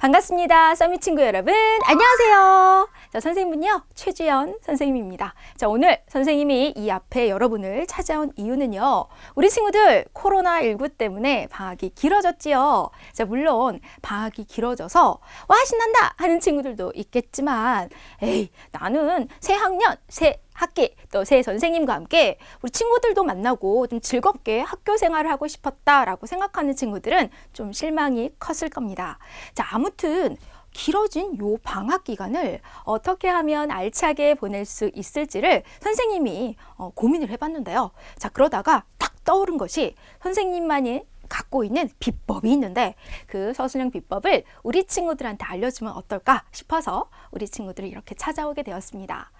반갑습니다. 써미 친구 여러분, 안녕하세요. 자, 선생님은요, 최주연 선생님입니다. 자, 오늘 선생님이 이 앞에 여러분을 찾아온 이유는요, 우리 친구들 코로나19 때문에 방학이 길어졌지요. 자, 물론 방학이 길어져서 와, 신난다 하는 친구들도 있겠지만, 에이, 나는 새 학년, 새 학기, 또 새 선생님과 함께 우리 친구들도 만나고 좀 즐겁게 학교 생활을 하고 싶었다라고 생각하는 친구들은 좀 실망이 컸을 겁니다. 자, 아무튼 길어진 요 방학 기간을 어떻게 하면 알차게 보낼 수 있을지를 선생님이 고민을 해봤는데요. 자, 그러다가 딱 떠오른 것이 선생님만이 갖고 있는 비법이 있는데 그 서술형 비법을 우리 친구들한테 알려주면 어떨까 싶어서 우리 친구들이 이렇게 찾아오게 되었습니다.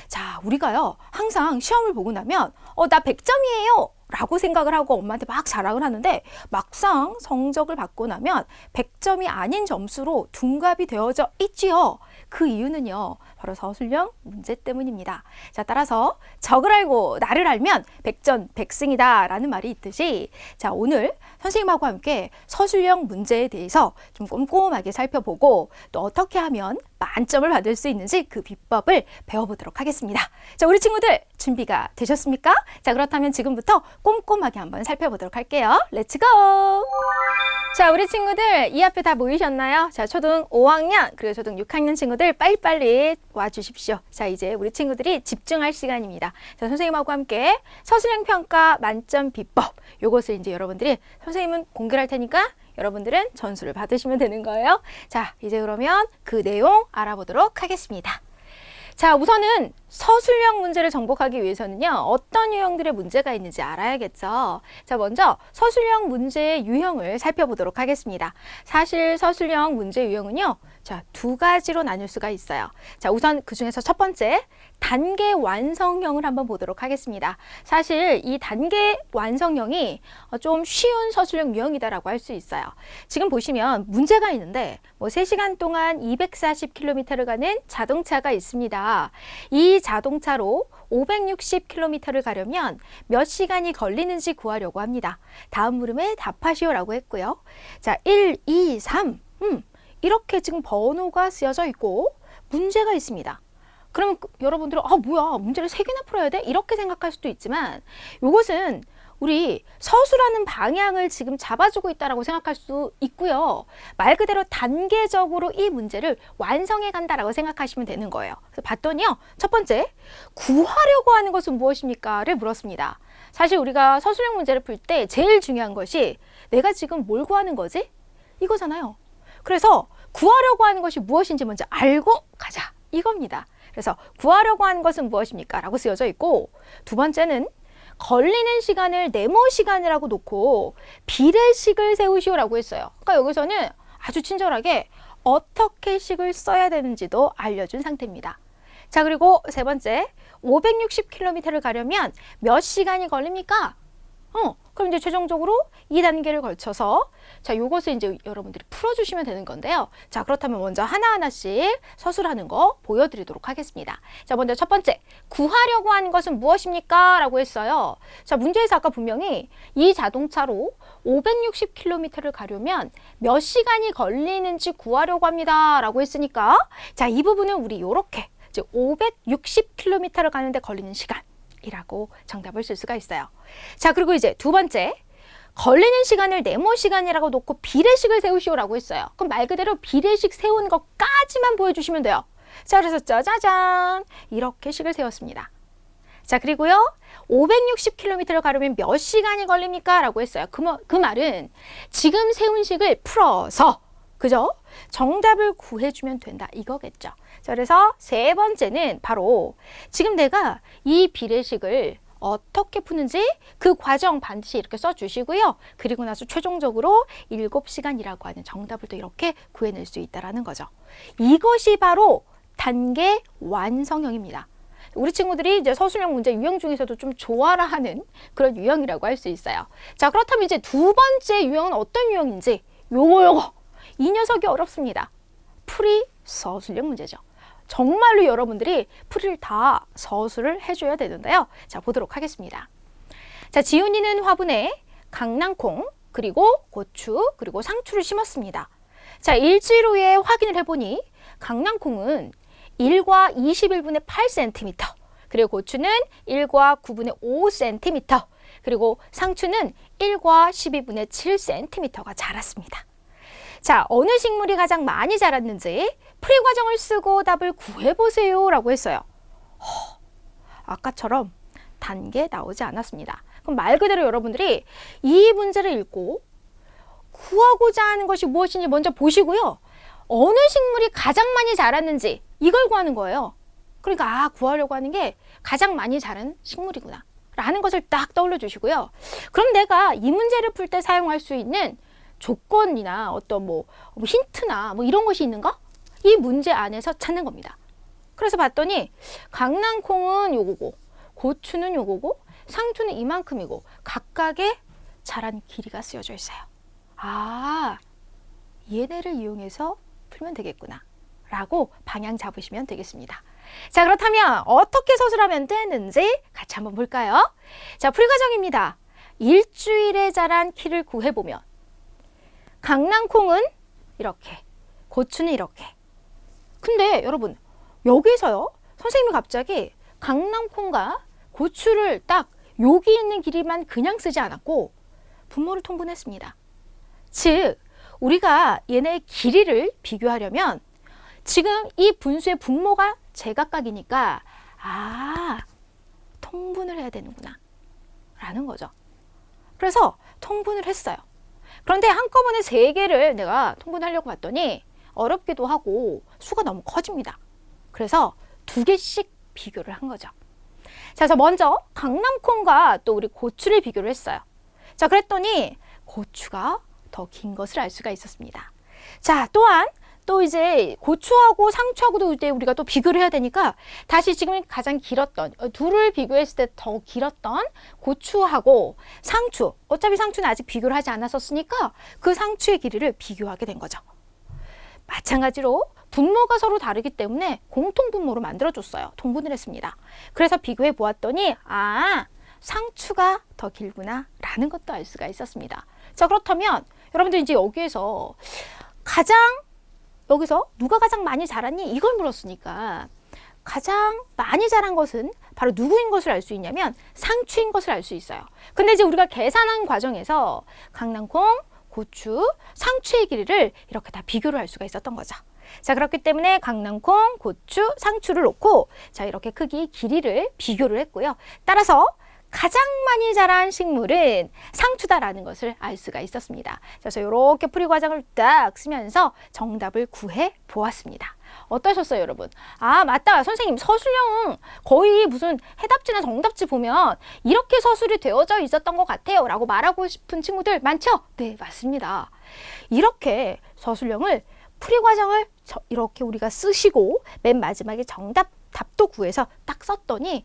자, 우리가요 항상 시험을 보고 나면 나 100점이에요 라고 생각을 하고 엄마한테 막 자랑을 하는데 막상 성적을 받고 나면 100점이 아닌 점수로 둔갑이 되어져 있지요. 그 이유는요 바로 서술형 문제 때문입니다. 자, 따라서 적을 알고 나를 알면 백전백승이다 라는 말이 있듯이, 자, 오늘 선생님하고 함께 서술형 문제에 대해서 좀 꼼꼼하게 살펴보고 또 어떻게 하면 만점을 받을 수 있는지 그 비법을 배워보도록 하겠습니다. 자, 우리 친구들 준비가 되셨습니까? 자, 그렇다면 지금부터 꼼꼼하게 한번 살펴보도록 할게요. 렛츠고! 자, 우리 친구들 이 앞에 다 모이셨나요? 자, 초등 5학년 그리고 초등 6학년 친구들 빨리빨리 와주십시오. 자, 이제 우리 친구들이 집중할 시간입니다. 자, 선생님하고 함께 서술형 평가 만점 비법, 요것을 이제 여러분들이 선생님은 공개를 할 테니까 여러분들은 전수를 받으시면 되는 거예요. 자, 이제 그러면 그 내용 알아보도록 하겠습니다. 자, 우선은 서술형 문제를 정복하기 위해서는요, 어떤 유형들의 문제가 있는지 알아야겠죠. 자, 먼저 서술형 문제의 유형을 살펴보도록 하겠습니다. 사실 서술형 문제 유형은요, 자, 두 가지로 나눌 수가 있어요. 자, 우선 그 중에서 첫 번째, 단계 완성형을 한번 보도록 하겠습니다. 사실 이 단계 완성형이 좀 쉬운 서술형 유형이다라고 할 수 있어요. 지금 보시면 문제가 있는데 3시간 동안 240km를 가는 자동차가 있습니다. 이 자동차로 560km를 가려면 몇 시간이 걸리는지 구하려고 합니다. 다음 물음에 답하시오라고 했고요. 자, 1, 2, 3 이렇게 지금 번호가 쓰여져 있고 문제가 있습니다. 그러면 여러분들은 뭐야, 문제를 3개나 풀어야 돼? 이렇게 생각할 수도 있지만 이것은 우리 서술하는 방향을 지금 잡아주고 있다고 생각할 수 있고요. 말 그대로 단계적으로 이 문제를 완성해 간다라고 생각하시면 되는 거예요. 그래서 봤더니요, 첫 번째, 구하려고 하는 것은 무엇입니까? 를 물었습니다. 사실 우리가 서술형 문제를 풀 때 제일 중요한 것이 내가 지금 뭘 구하는 거지? 이거잖아요. 그래서 구하려고 하는 것이 무엇인지 먼저 알고 가자, 이겁니다. 그래서 구하려고 하는 것은 무엇입니까? 라고 쓰여져 있고, 두 번째는 걸리는 시간을 네모 시간이라고 놓고 비례식을 세우시오라고 했어요. 그러니까 여기서는 아주 친절하게 어떻게 식을 써야 되는지도 알려준 상태입니다. 자, 그리고 세 번째, 560km를 가려면 몇 시간이 걸립니까? 그럼 이제 최종적으로 2단계를 걸쳐서 자, 요것을 이제 여러분들이 풀어주시면 되는 건데요. 자, 그렇다면 먼저 하나하나씩 서술하는 거 보여드리도록 하겠습니다. 자, 먼저 첫 번째, 구하려고 하는 것은 무엇입니까? 라고 했어요. 자, 문제에서 아까 분명히 이 자동차로 560km를 가려면 몇 시간이 걸리는지 구하려고 합니다. 라고 했으니까 자, 이 부분은 우리 요렇게 560km를 가는데 걸리는 시간 이라고 정답을 쓸 수가 있어요. 자, 그리고 이제 두 번째, 걸리는 시간을 네모 시간이라고 놓고 비례식을 세우시오라고 했어요. 그럼 말 그대로 비례식 세우는 것까지만 보여주시면 돼요. 자, 그래서 짜자잔 이렇게 식을 세웠습니다. 자, 그리고요, 560km를 가려면 몇 시간이 걸립니까? 라고 했어요. 그 말은 지금 세운 식을 풀어서, 그죠? 정답을 구해주면 된다, 이거겠죠. 자, 그래서 세 번째는 바로 지금 내가 이 비례식을 어떻게 푸는지 그 과정 반드시 이렇게 써주시고요. 그리고 나서 최종적으로 7시간이라고 하는 정답을 또 이렇게 구해낼 수 있다는 거죠. 이것이 바로 단계 완성형입니다. 우리 친구들이 이제 서술형 문제 유형 중에서도 좀 좋아라 하는 그런 유형이라고 할 수 있어요. 자, 그렇다면 이제 두 번째 유형은 어떤 유형인지 요거 이 녀석이 어렵습니다. 풀이 서술형 문제죠. 정말로 여러분들이 풀이를 다 서술을 해줘야 되는데요. 자, 보도록 하겠습니다. 자, 지훈이는 화분에 강낭콩, 그리고 고추, 그리고 상추를 심었습니다. 자, 일주일 후에 확인을 해보니 강낭콩은 1과 21분의 8cm, 그리고 고추는 1과 9분의 5cm, 그리고 상추는 1과 12분의 7cm가 자랐습니다. 자, 어느 식물이 가장 많이 자랐는지 풀이 과정을 쓰고 답을 구해보세요 라고 했어요. 아까처럼 단계 나오지 않았습니다. 그럼 말 그대로 여러분들이 이 문제를 읽고 구하고자 하는 것이 무엇인지 먼저 보시고요. 어느 식물이 가장 많이 자랐는지 이걸 구하는 거예요. 그러니까 구하려고 하는 게 가장 많이 자란 식물이구나 라는 것을 딱 떠올려 주시고요. 그럼 내가 이 문제를 풀 때 사용할 수 있는 조건이나 어떤 뭐 힌트나 뭐 이런 것이 있는가? 이 문제 안에서 찾는 겁니다. 그래서 봤더니 강낭콩은 요거고 고추는 요거고 상추는 이만큼이고 각각의 자란 길이가 쓰여져 있어요. 아, 얘네를 이용해서 풀면 되겠구나 라고 방향 잡으시면 되겠습니다. 자, 그렇다면 어떻게 서술하면 되는지 같이 한번 볼까요? 자, 풀이 과정입니다. 일주일에 자란 키를 구해보면 강낭콩은 이렇게, 고추는 이렇게. 근데 여러분, 여기서요, 선생님이 갑자기 강낭콩과 고추를 딱 여기 있는 길이만 그냥 쓰지 않았고 분모를 통분했습니다. 즉, 우리가 얘네의 길이를 비교하려면 지금 이 분수의 분모가 제각각이니까 통분을 해야 되는구나 라는 거죠. 그래서 통분을 했어요. 그런데 한꺼번에 3개를 내가 통분하려고 봤더니 어렵기도 하고 수가 너무 커집니다. 그래서 2개씩 비교를 한 거죠. 자, 그래서 먼저 강낭콩과 또 우리 고추를 비교를 했어요. 자, 그랬더니 고추가 더 긴 것을 알 수가 있었습니다. 자, 또한 또 이제 고추하고 상추하고도 이제 우리가 또 비교를 해야 되니까 다시 지금 가장 길었던 둘을 비교했을 때 더 길었던 고추하고 상추, 어차피 상추는 아직 비교를 하지 않았었으니까 그 상추의 길이를 비교하게 된 거죠. 마찬가지로 분모가 서로 다르기 때문에 공통 분모로 만들어줬어요. 통분을 했습니다. 그래서 비교해 보았더니 상추가 더 길구나 라는 것도 알 수가 있었습니다. 자, 그렇다면 여러분들 이제 여기서 누가 가장 많이 자랐니? 이걸 물었으니까 가장 많이 자란 것은 바로 누구인 것을 알 수 있냐면 상추인 것을 알 수 있어요. 근데 이제 우리가 계산한 과정에서 강낭콩, 고추, 상추의 길이를 이렇게 다 비교를 할 수가 있었던 거죠. 자, 그렇기 때문에 강낭콩, 고추, 상추를 놓고 자, 이렇게 크기, 길이를 비교를 했고요. 따라서 가장 많이 자란 식물은 상추다라는 것을 알 수가 있었습니다. 그래서 이렇게 풀이 과정을 딱 쓰면서 정답을 구해 보았습니다. 어떠셨어요, 여러분? 맞다. 선생님, 서술형 거의 무슨 해답지나 정답지 보면 이렇게 서술이 되어져 있었던 것 같아요 라고 말하고 싶은 친구들 많죠? 네, 맞습니다. 이렇게 서술형을 풀이 과정을 이렇게 우리가 쓰시고 맨 마지막에 답도 구해서 딱 썼더니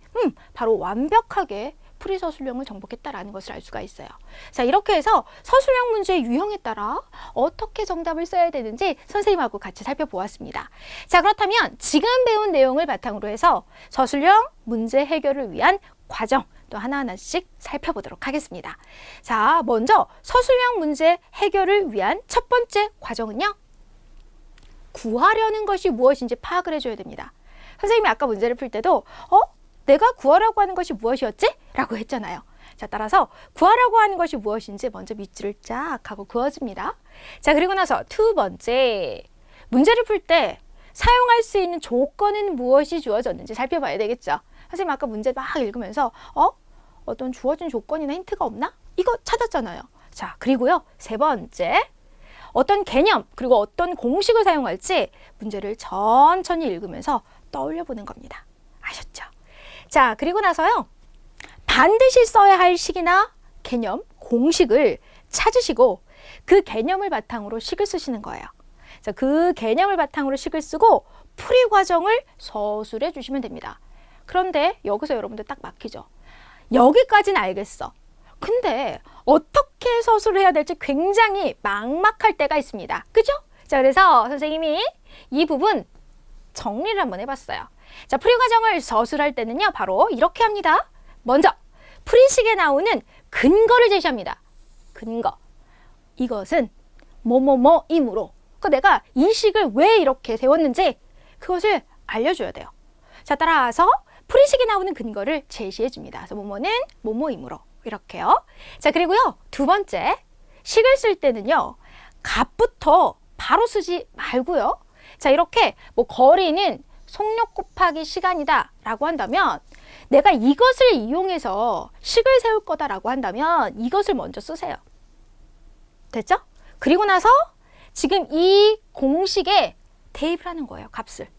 바로 완벽하게 풀이 서술형을 정복했다라는 것을 알 수가 있어요. 자, 이렇게 해서 서술형 문제의 유형에 따라 어떻게 정답을 써야 되는지 선생님하고 같이 살펴보았습니다. 자, 그렇다면 지금 배운 내용을 바탕으로 해서 서술형 문제 해결을 위한 과정 또 하나하나씩 살펴보도록 하겠습니다. 자, 먼저 서술형 문제 해결을 위한 첫 번째 과정은요. 구하려는 것이 무엇인지 파악을 해줘야 됩니다. 선생님이 아까 문제를 풀 때도 내가 구하려고 하는 것이 무엇이었지? 라고 했잖아요. 자, 따라서 구하려고 하는 것이 무엇인지 먼저 밑줄을 쫙 하고 그어줍니다. 자, 그리고 나서 두 번째, 문제를 풀 때 사용할 수 있는 조건은 무엇이 주어졌는지 살펴봐야 되겠죠. 선생님 아까 문제 막 읽으면서 어떤 주어진 조건이나 힌트가 없나? 이거 찾았잖아요. 자, 그리고요. 세 번째, 어떤 개념 그리고 어떤 공식을 사용할지 문제를 천천히 읽으면서 떠올려 보는 겁니다. 아셨죠? 자, 그리고 나서요. 반드시 써야 할 식이나 개념, 공식을 찾으시고 그 개념을 바탕으로 식을 쓰시는 거예요. 자, 그 개념을 바탕으로 식을 쓰고 풀이 과정을 서술해 주시면 됩니다. 그런데 여기서 여러분들 딱 막히죠. 여기까지는 알겠어. 근데 어떻게 서술을 해야 될지 굉장히 막막할 때가 있습니다. 그죠? 자, 그래서 선생님이 이 부분 정리를 한번 해봤어요. 자, 풀이 과정을 서술할 때는요, 바로 이렇게 합니다. 먼저 풀이식에 나오는 근거를 제시합니다. 근거. 이것은 뭐뭐뭐이므로 그 내가 이 식을 왜 이렇게 세웠는지 그것을 알려줘야 돼요. 자, 따라서 풀이식에 나오는 근거를 제시해 줍니다. 그래서 뭐뭐는 뭐뭐이므로 이렇게요. 자, 그리고요. 두 번째, 식을 쓸 때는요. 값부터 바로 쓰지 말고요. 자, 이렇게 뭐 거리는 속력 곱하기 시간이다 라고 한다면 내가 이것을 이용해서 식을 세울 거다라고 한다면 이것을 먼저 쓰세요. 됐죠? 그리고 나서 지금 이 공식에 대입을 하는 거예요. 값을.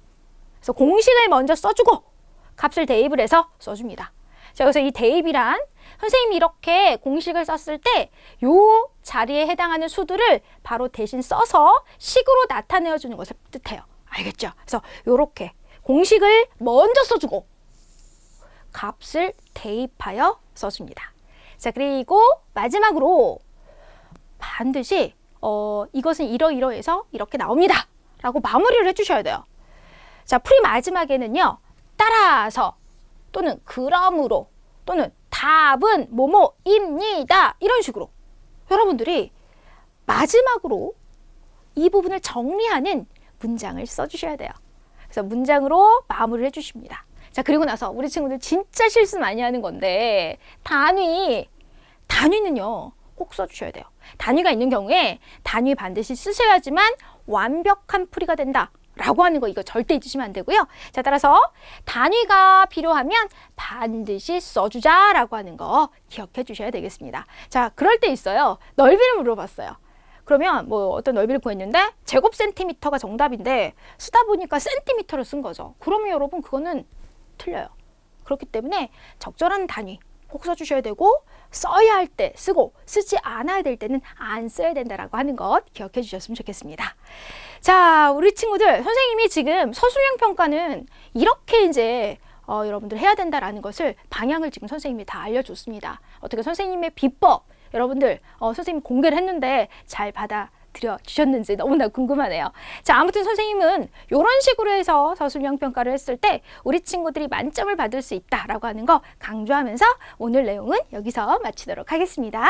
그래서 공식을 먼저 써주고 값을 대입을 해서 써줍니다. 자, 그래서 이 대입이란 선생님이 이렇게 공식을 썼을 때 요 자리에 해당하는 수들을 바로 대신 써서 식으로 나타내어 주는 것을 뜻해요. 알겠죠? 그래서 요렇게 공식을 먼저 써주고 값을 대입하여 써줍니다. 자, 그리고 마지막으로 반드시 이것은 이러이러해서 이렇게 나옵니다 라고 마무리를 해주셔야 돼요. 자, 풀이 마지막에는요. 따라서 또는 그러므로 또는 답은 뭐뭐입니다 이런 식으로 여러분들이 마지막으로 이 부분을 정리하는 문장을 써주셔야 돼요. 그래서 문장으로 마무리를 해주십니다. 자, 그리고 나서 우리 친구들 진짜 실수 많이 하는 건데 단위는요 꼭 써주셔야 돼요. 단위가 있는 경우에 단위 반드시 쓰셔야지만 완벽한 풀이가 된다 라고 하는 거 이거 절대 잊으시면 안 되고요. 자, 따라서 단위가 필요하면 반드시 써주자 라고 하는 거 기억해 주셔야 되겠습니다. 자, 그럴 때 있어요. 넓이를 물어봤어요. 그러면 뭐 어떤 넓이를 구했는데 제곱 센티미터가 정답인데 쓰다 보니까 센티미터를 쓴 거죠. 그러면 여러분 그거는 틀려요. 그렇기 때문에 적절한 단위 꼭 써주셔야 되고 써야 할 때 쓰고 쓰지 않아야 될 때는 안 써야 된다라고 하는 것 기억해 주셨으면 좋겠습니다. 자, 우리 친구들 선생님이 지금 서술형 평가는 이렇게 이제 여러분들 해야 된다라는 것을 방향을 지금 선생님이 다 알려줬습니다. 어떻게 선생님의 비법 여러분들 선생님이 공개를 했는데 잘 받아들여 주셨는지 너무나 궁금하네요. 자, 아무튼 선생님은 이런 식으로 해서 서술형 평가를 했을 때 우리 친구들이 만점을 받을 수 있다라고 하는 거 강조하면서 오늘 내용은 여기서 마치도록 하겠습니다.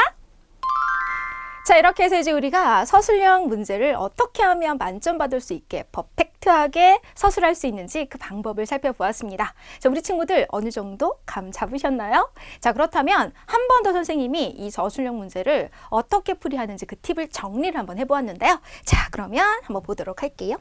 자, 이렇게 해서 이제 우리가 서술형 문제를 어떻게 하면 만점 받을 수 있게 퍼펙트하게 서술할 수 있는지 그 방법을 살펴보았습니다. 자, 우리 친구들 어느 정도 감 잡으셨나요? 자, 그렇다면 한 번 더 선생님이 이 서술형 문제를 어떻게 풀이하는지 그 팁을 정리를 한번 해보았는데요. 자, 그러면 한번 보도록 할게요.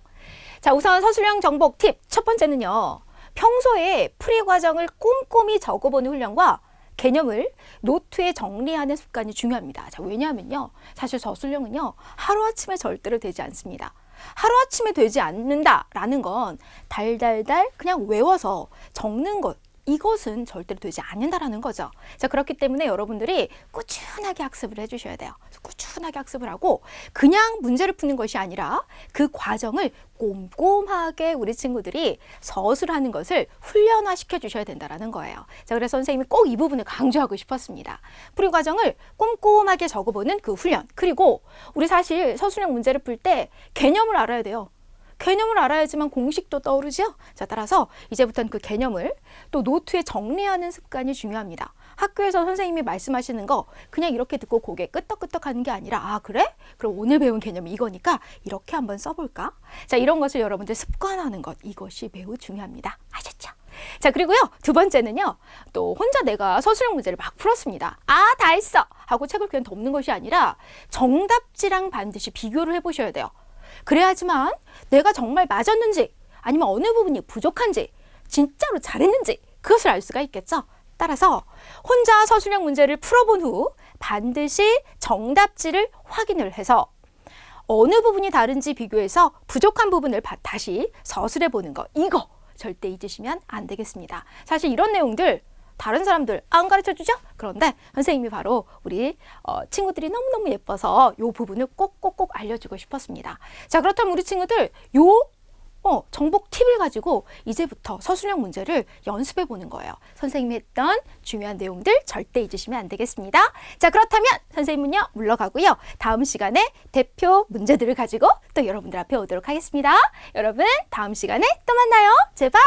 자, 우선 서술형 정복 팁 첫 번째는요. 평소에 풀이 과정을 꼼꼼히 적어보는 훈련과 개념을 노트에 정리하는 습관이 중요합니다. 자, 왜냐하면요. 사실 서술형은요. 하루아침에 절대로 되지 않습니다. 하루아침에 되지 않는다라는 건 달달달 그냥 외워서 적는 것. 이것은 절대로 되지 않는다라는 거죠. 자, 그렇기 때문에 여러분들이 꾸준하게 학습을 해주셔야 돼요. 꾸준하게 학습을 하고 그냥 문제를 푸는 것이 아니라 그 과정을 꼼꼼하게 우리 친구들이 서술하는 것을 훈련화시켜 주셔야 된다는 거예요. 자, 그래서 선생님이 꼭 이 부분을 강조하고 싶었습니다. 풀이 과정을 꼼꼼하게 적어보는 그 훈련. 그리고 우리 사실 서술형 문제를 풀 때 개념을 알아야 돼요. 개념을 알아야지만 공식도 떠오르죠. 자, 따라서 이제부터는 그 개념을 또 노트에 정리하는 습관이 중요합니다. 학교에서 선생님이 말씀하시는 거 그냥 이렇게 듣고 고개 끄덕끄덕 하는 게 아니라 아, 그래? 그럼 오늘 배운 개념이 이거니까 이렇게 한번 써볼까? 자, 이런 것을 여러분들 습관하는 것 이것이 매우 중요합니다. 아셨죠? 자, 그리고요 두 번째는요 또 혼자 내가 서술형 문제를 막 풀었습니다. 아, 다 했어 하고 책을 그냥 덮는 것이 아니라 정답지랑 반드시 비교를 해보셔야 돼요. 그래야지만 내가 정말 맞았는지 아니면 어느 부분이 부족한지 진짜로 잘했는지 그것을 알 수가 있겠죠. 따라서 혼자 서술형 문제를 풀어본 후 반드시 정답지를 확인을 해서 어느 부분이 다른지 비교해서 부족한 부분을 다시 서술해 보는 거 이거 절대 잊으시면 안 되겠습니다. 사실 이런 내용들 다른 사람들 안 가르쳐주죠? 그런데 선생님이 바로 우리 친구들이 너무너무 예뻐서 이 부분을 꼭꼭꼭 알려주고 싶었습니다. 자, 그렇다면 우리 친구들 정복 팁을 가지고 이제부터 서술형 문제를 연습해 보는 거예요. 선생님이 했던 중요한 내용들 절대 잊으시면 안 되겠습니다. 자, 그렇다면 선생님은요 물러가고요. 다음 시간에 대표 문제들을 가지고 또 여러분들 앞에 오도록 하겠습니다. 여러분 다음 시간에 또 만나요. 제발.